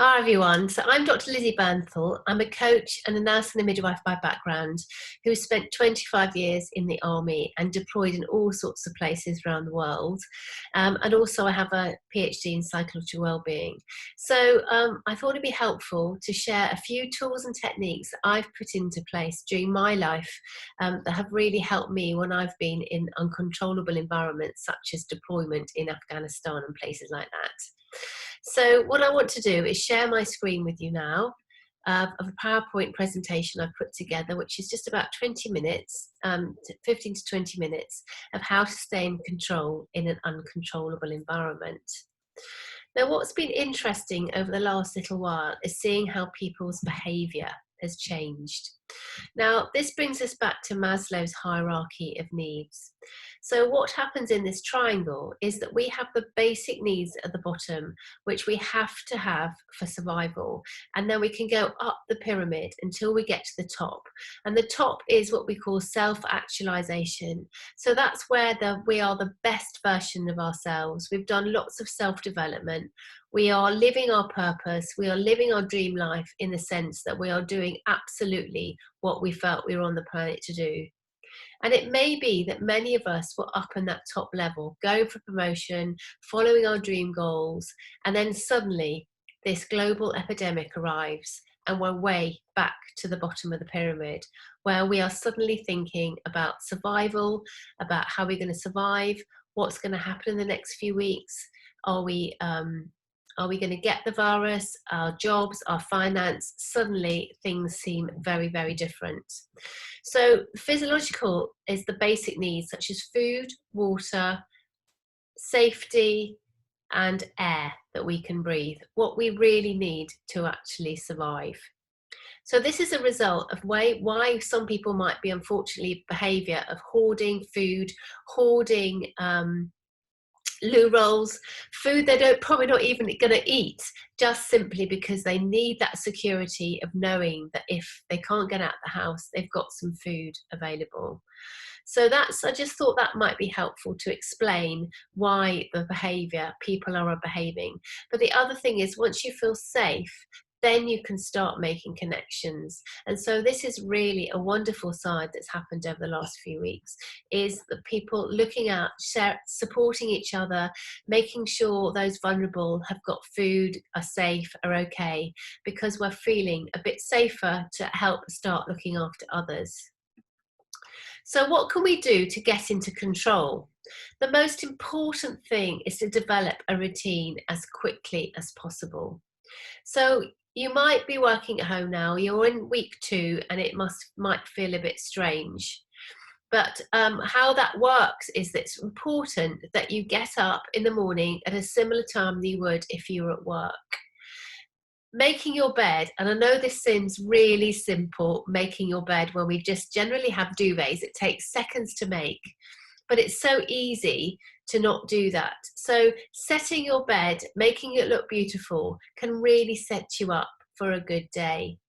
Hi everyone, so I'm Dr Lizzy Bernthal. I'm a coach and a nurse and a midwife by background who spent 25 years in the army and deployed in all sorts of places around the world. And also I have a PhD in psychological wellbeing. So I thought it'd be helpful to share a few tools and techniques that I've put into place during my life that have really helped me when I've been in uncontrollable environments such as deployment in Afghanistan and places like that. So what I want to do is share my screen with you now of a PowerPoint presentation I've put together, which is just about 20 minutes, 15 to 20 minutes of how to stay in control in an uncontrollable environment. Now, what's been interesting over the last little while is seeing how people's behaviour has changed. Now, this brings us back to Maslow's hierarchy of needs. So what happens in this triangle is that we have the basic needs at the bottom, which we have to have for survival. And then we can go up the pyramid until we get to the top. And the top is what we call self-actualization. So that's where we are the best version of ourselves. We've done lots of self-development. We are living our purpose. We are living our dream life in the sense that we are doing absolutely what we felt we were on the planet to do. And it may be that many of us were up in that top level, going for promotion, following our dream goals, and then suddenly this global epidemic arrives and we're way back to the bottom of the pyramid, where we are suddenly thinking about survival, about how we're going to survive, what's going to happen in the next few weeks. Are we going to get the virus, our jobs, our finance? Suddenly things seem very, very different. So physiological is the basic needs such as food, water, safety, and air that we can breathe, what we really need to actually survive. So this is a result of why some people might be, unfortunately, behaviour of hoarding food, hoarding loo rolls, food they don't probably not even going to eat, just simply because they need that security of knowing that if they can't get out of the house, they've got some food available. So I just thought that might be helpful to explain why the behaviour people are behaving. But the other thing is, once you feel safe, then you can start making connections. And so this is really a wonderful side that's happened over the last few weeks, is that people looking out, supporting each other, making sure those vulnerable have got food, are safe, are okay, because we're feeling a bit safer to help start looking after others. So what can we do to get into control? The most important thing is to develop a routine as quickly as possible. So you might be working at home now, you're in week 2 and it might feel a bit strange. But how that works is that it's important that you get up in the morning at a similar time than you would if you were at work. Making your bed, and I know this seems really simple, making your bed when we just generally have duvets, it takes seconds to make, but it's so easy to not do that. So setting your bed, making it look beautiful, can really set you up for a good day.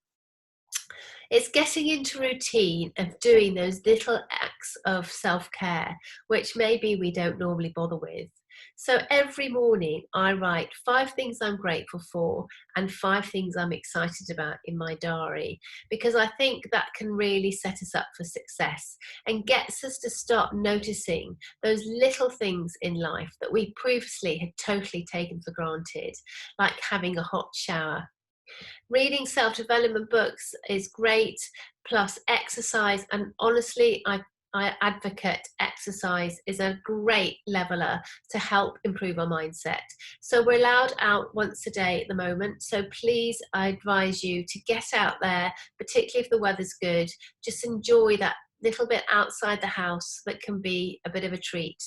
It's getting into routine of doing those little acts of self-care, which maybe we don't normally bother with. So every morning I write 5 things I'm grateful for and 5 things I'm excited about in my diary, because I think that can really set us up for success and gets us to start noticing those little things in life that we previously had totally taken for granted, like having a hot shower. Reading self-development books is great, plus exercise, and honestly, I advocate exercise is a great leveler to help improve our mindset. So we're allowed out once a day at the moment, so please, I advise you to get out there, particularly if the weather's good. Just enjoy that little bit outside the house that can be a bit of a treat.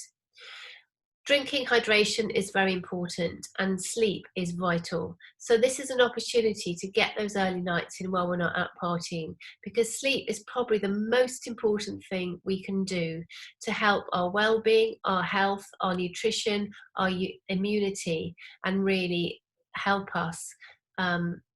Drinking hydration is very important, and sleep is vital. So this is an opportunity to get those early nights in while we're not out partying, because sleep is probably the most important thing we can do to help our well-being, our health, our nutrition, our immunity, and really help us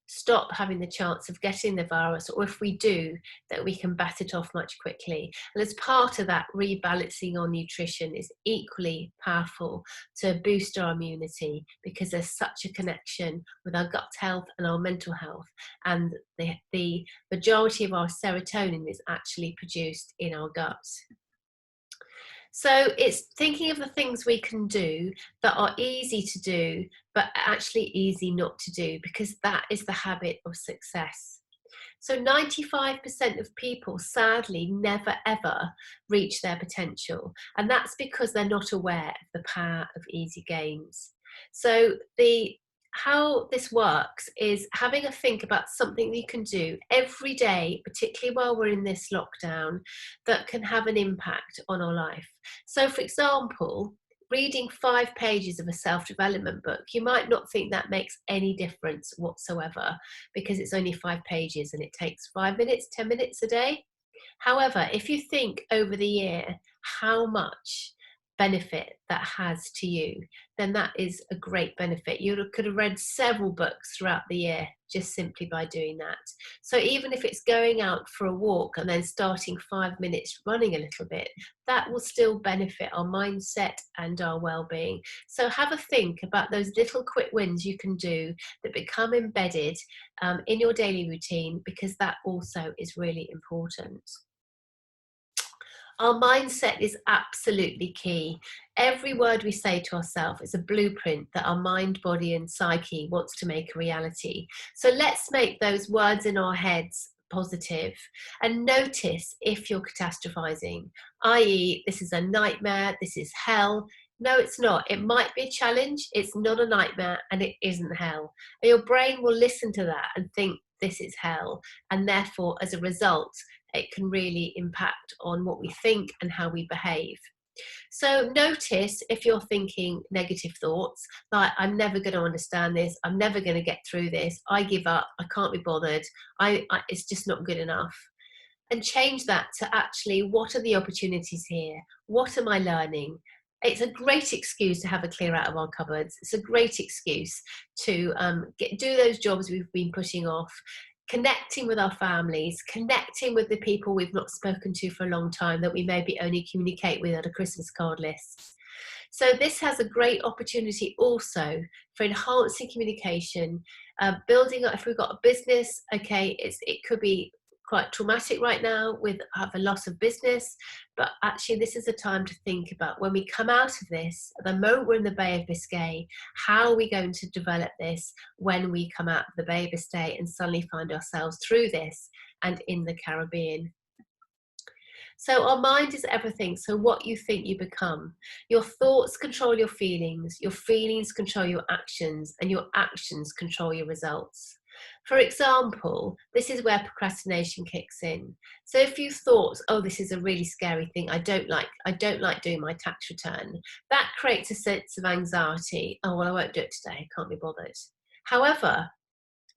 stop having the chance of getting the virus, or if we do, that we can bat it off much quickly. And as part of that, rebalancing our nutrition is equally powerful to boost our immunity, because there's such a connection with our gut health and our mental health, and the majority of our serotonin is actually produced in our guts. So it's thinking of the things we can do that are easy to do, but actually easy not to do, because that is the habit of success. So 95% of people sadly never ever reach their potential. And that's because they're not aware of the power of easy gains. So how this works is having a think about something you can do every day, particularly while we're in this lockdown, that can have an impact on our life. So for example, reading 5 pages of a self-development book, you might not think that makes any difference whatsoever, because it's only 5 pages and it takes 5 minutes, 10 minutes a day. However, if you think over the year how much benefit that has to you, then that is a great benefit. You could have read several books throughout the year just simply by doing that. So even if it's going out for a walk and then starting 5 minutes running a little bit, that will still benefit our mindset and our well-being. So have a think about those little quick wins you can do that become embedded in your daily routine, because that also is really important. Our mindset is absolutely key. Every word we say to ourselves is a blueprint that our mind, body, and psyche wants to make a reality. So let's make those words in our heads positive, and notice if you're catastrophizing, i.e., this is a nightmare, this is hell. No, it's not. It might be a challenge, it's not a nightmare, and it isn't hell. And your brain will listen to that and think this is hell, and therefore, as a result, it can really impact on what we think and how we behave. So notice if you're thinking negative thoughts, like I'm never going to understand this, I'm never going to get through this, I give up, I can't be bothered, it's just not good enough. And change that to actually, what are the opportunities here? What am I learning? It's a great excuse to have a clear out of our cupboards. It's a great excuse to do those jobs we've been putting off, connecting with our families, connecting with the people we've not spoken to for a long time that we maybe only communicate with at a Christmas card list. So this has a great opportunity also for enhancing communication, building up. If we've got a business, okay, it could be quite traumatic right now with have a loss of business, but actually this is a time to think about, when we come out of this, at the moment we're in the Bay of Biscay, how are we going to develop this when we come out of the Bay of Biscay and suddenly find ourselves through this and in the Caribbean. So our mind is everything. So what you think, you become. Your thoughts control your feelings control your actions, and your actions control your results. For example, this is where procrastination kicks in. So if you thought, oh, this is a really scary thing, I don't like doing my tax return, that creates a sense of anxiety. Oh, well, I won't do it today, I can't be bothered. However,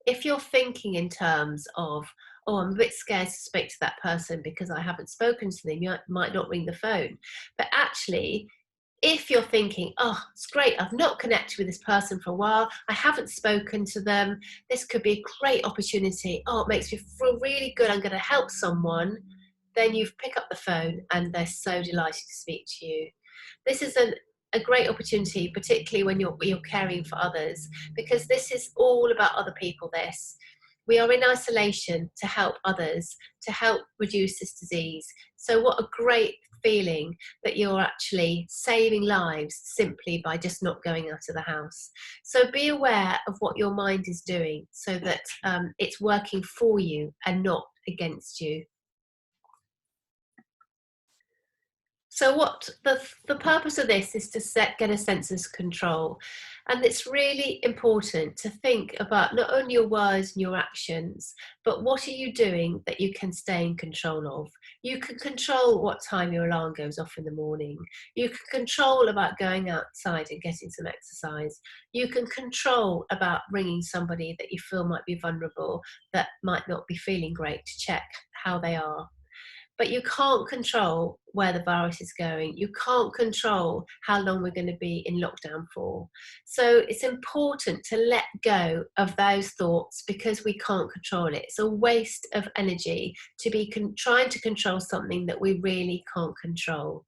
if you're thinking in terms of, oh, I'm a bit scared to speak to that person because I haven't spoken to them, you might not ring the phone. But actually, if you're thinking, oh, it's great, I've not connected with this person for a while, I haven't spoken to them, this could be a great opportunity, oh, it makes me feel really good, I'm going to help someone, then you pick up the phone and they're so delighted to speak to you. This is a great opportunity, particularly when you're caring for others, because this is all about other people. We are in isolation to help others, to help reduce this disease. So what a great feeling that you're actually saving lives simply by just not going out of the house. So be aware of what your mind is doing, so that it's working for you and not against you. So what the purpose of this is to get a sense of control. And it's really important to think about not only your words and your actions, but what are you doing that you can stay in control of. You can control what time your alarm goes off in the morning. You can control about going outside and getting some exercise. You can control about ringing somebody that you feel might be vulnerable, that might not be feeling great, to check how they are. But you can't control where the virus is going. You can't control how long we're going to be in lockdown for. So it's important to let go of those thoughts because we can't control it. It's a waste of energy to be trying to control something that we really can't control.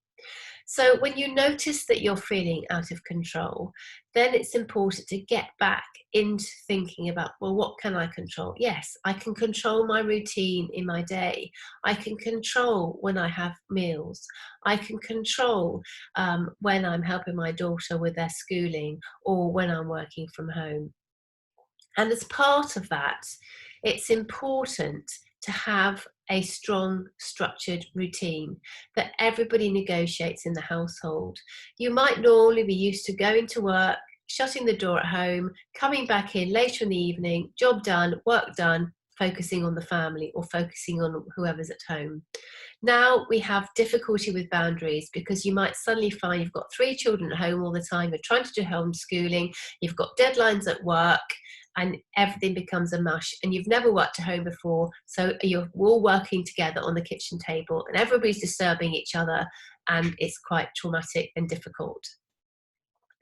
So when you notice that you're feeling out of control, then it's important to get back into thinking about, well, what can I control? Yes, I can control my routine in my day. I can control when I have meals. I can control when I'm helping my daughter with their schooling or when I'm working from home. And as part of that, it's important to have a strong, structured routine that everybody negotiates in the household. You might normally be used to going to work, shutting the door at home, coming back in later in the evening, job done, work done, focusing on the family or focusing on whoever's at home. Now we have difficulty with boundaries because you might suddenly find you've got 3 children at home all the time, you're trying to do homeschooling, you've got deadlines at work, and everything becomes a mush. And you've never worked at home before, so you're all working together on the kitchen table and everybody's disturbing each other, and it's quite traumatic and difficult.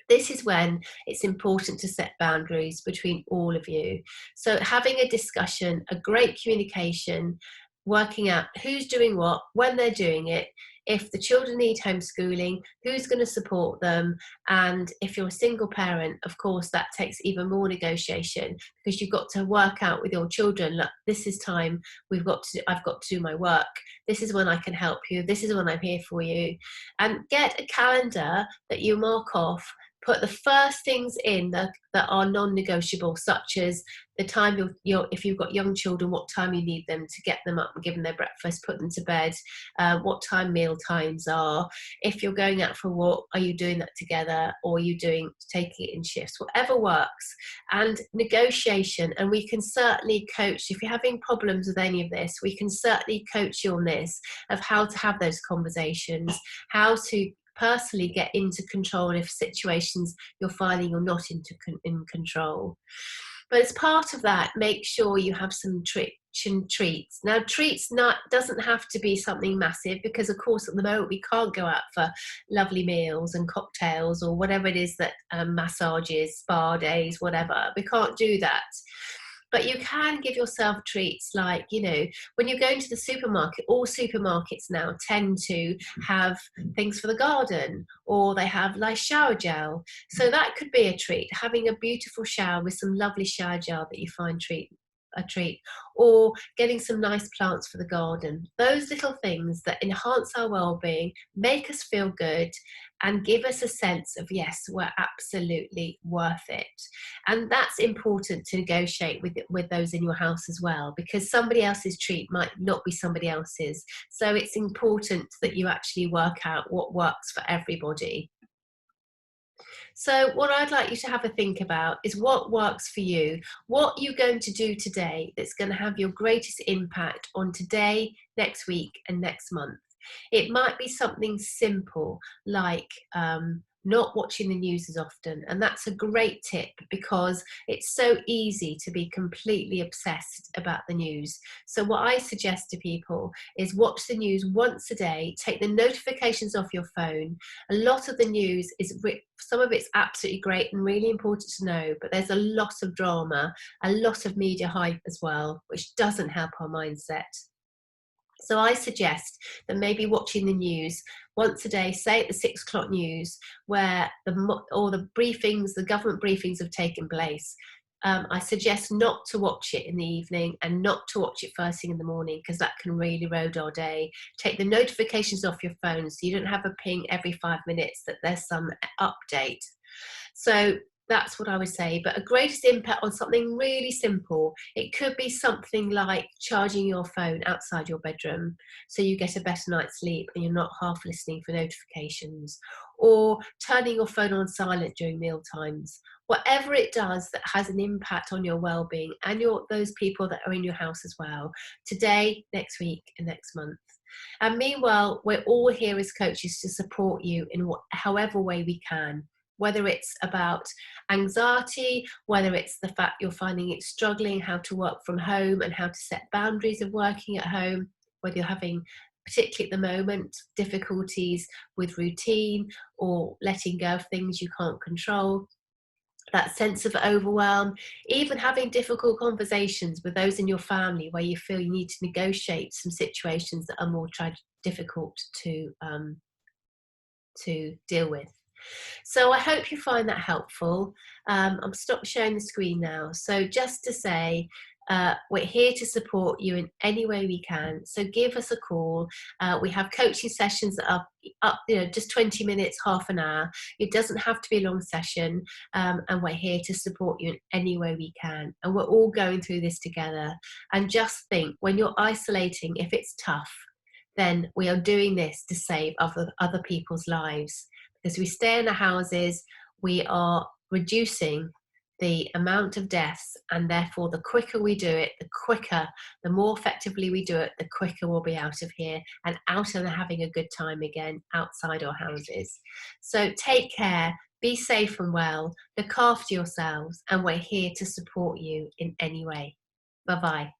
This is when it's important to set boundaries between all of you. So having a discussion, a great communication, working out who's doing what, when they're doing it, if the children need homeschooling, who's going to support them, and if you're a single parent, of course, that takes even more negotiation because you've got to work out with your children, look, this is time I've got to do my work. This is when I can help you. This is when I'm here for you. And get a calendar that you mark off. Put the first things in that are non-negotiable, such as the time if you've got young children, what time you need them to get them up and give them their breakfast, put them to bed, what time meal times are. If you're going out for a walk, are you doing that together or are you taking it in shifts? Whatever works. And negotiation, and we can certainly coach, if you're having problems with any of this, we can certainly coach you on this, of how to have those conversations, how to personally get into control if situations you're finding you're not in control. But as part of that, make sure you have some treats. Now, treats doesn't have to be something massive because, of course, at the moment we can't go out for lovely meals and cocktails or whatever it is that massages, spa days, whatever. We can't do that. But you can give yourself treats like, when you're going to the supermarket, all supermarkets now tend to have things for the garden, or they have nice shower gel. So that could be a treat, having a beautiful shower with some lovely shower gel that you find a treat, or getting some nice plants for the garden. Those little things that enhance our well-being, make us feel good, and give us a sense of, yes, we're absolutely worth it. And that's important to negotiate with those in your house as well, because somebody else's treat might not be somebody else's. So it's important that you actually work out what works for everybody. So what I'd like you to have a think about is what works for you. What are you going to do today that's going to have your greatest impact on today, next week, and next month? It might be something simple like not watching the news as often. And that's a great tip because it's so easy to be completely obsessed about the news. So what I suggest to people is watch the news once a day, take the notifications off your phone. A lot of the news some of it's absolutely great and really important to know, but there's a lot of drama, a lot of media hype as well, which doesn't help our mindset. So I suggest that maybe watching the news once a day, say at the 6 o'clock news, where the briefings, the government briefings have taken place. I suggest not to watch it in the evening and not to watch it first thing in the morning because that can really erode our day. Take the notifications off your phone so you don't have a ping every 5 minutes that there's some update. So that's what I would say. But a greatest impact on something really simple. It could be something like charging your phone outside your bedroom so you get a better night's sleep and you're not half listening for notifications, or turning your phone on silent during meal times. Whatever it does that has an impact on your well-being and those people that are in your house as well, today, next week, and next month. And meanwhile, we're all here as coaches to support you in however way we can. Whether it's about anxiety, whether it's the fact you're finding it struggling how to work from home and how to set boundaries of working at home, whether you're having particularly at the moment, difficulties with routine or letting go of things you can't control, that sense of overwhelm, even having difficult conversations with those in your family where you feel you need to negotiate some situations that are more difficult to deal with. So I hope you find that helpful. I'm stop sharing the screen now. So just to say, we're here to support you in any way we can. So give us a call. We have coaching sessions that are up, just 20 minutes, half an hour. It doesn't have to be a long session, and we're here to support you in any way we can. And we're all going through this together. And just think, when you're isolating, if it's tough, then we are doing this to save other people's lives. As we stay in the houses, we are reducing the amount of deaths, and therefore the quicker we do it, the more effectively we do it, the quicker we'll be out of here and out and having a good time again outside our houses. So take care, be safe and well, look after yourselves, and we're here to support you in any way. Bye-bye.